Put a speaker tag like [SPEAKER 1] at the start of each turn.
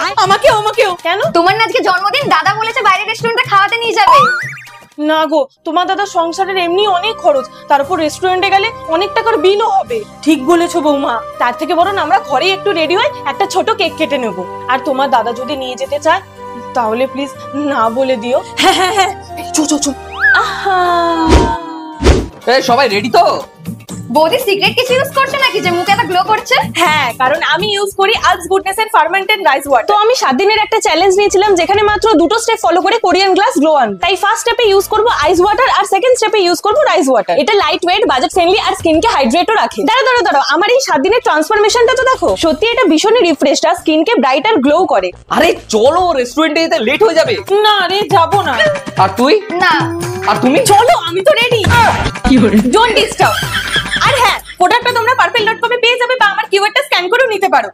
[SPEAKER 1] আমাকেও কেন?
[SPEAKER 2] তোমার না আজকে জন্মদিন, দাদা বলেছে বাইরে রেস্টুরেন্টে খাওয়াতে নিয়ে যাবে।
[SPEAKER 1] না গো, তোমার দাদা সংসারের এমনি অনেক খরচ, তার উপর রেস্টুরেন্টে গেলে অনেক টাকার বিলও হবে। ঠিক বলেছো বৌমা, তার থেকে বরং আমরা ঘরেই একটু রেডি হই, একটা ছোট কেক কেটে নেব। আর তোমার দাদা যদি নিয়ে যেতে চায় তাহলে প্লিজ না বলে দিও। হ্যাঁ হ্যাঁ হ্যাঁ, চো। আহা,
[SPEAKER 3] সবাই রেডি তো?
[SPEAKER 2] বৌদি সিক্রেট কিছু ইউজ করছে নাকি যে মুখে এত গ্লো করছে?
[SPEAKER 1] হ্যাঁ, কারণ আমি ইউজ করি আলস গুডনেস এর ফার্মেন্টেড রাইস ওয়াটার। তো আমি 7 দিনের একটা চ্যালেঞ্জ নিয়েছিলাম যেখানে মাত্র দুটো স্টেপ ফলো করে কোরিয়ান গ্লাস গ্লো আনবো। তাই ফার্স্ট স্টেপে ইউজ করব আইস ওয়াটার আর সেকেন্ড স্টেপে ইউজ করব রাইস ওয়াটার। এটা লাইট ওয়েট, বাজেট ফ্রেন্ডলি আর স্কিনকে হাইড্রেটও রাখে। দাঁড়াও, আমার এই 7 দিনের ট্রান্সফরমেশনটা তো দেখো, সত্যি এটা ভীষণই রিফ্রেশ আর স্কিনকে ব্রাইট আর গ্লো করে।
[SPEAKER 3] আরে চলো, রেস্টুরেন্টে যেতে লেট হয়ে যাবে।
[SPEAKER 1] না রে, যাবো না।
[SPEAKER 3] আর তুই?
[SPEAKER 2] না।
[SPEAKER 3] আর তুমি?
[SPEAKER 1] চলো, আমি তো রেডি। Don't disturb. আর হ্যাঁ, প্রোডাক্টটা তোমরা পার্পল.com এ পেয়ে যাবে বা আমার কিউআরটা স্ক্যান করেও নিতে পারো।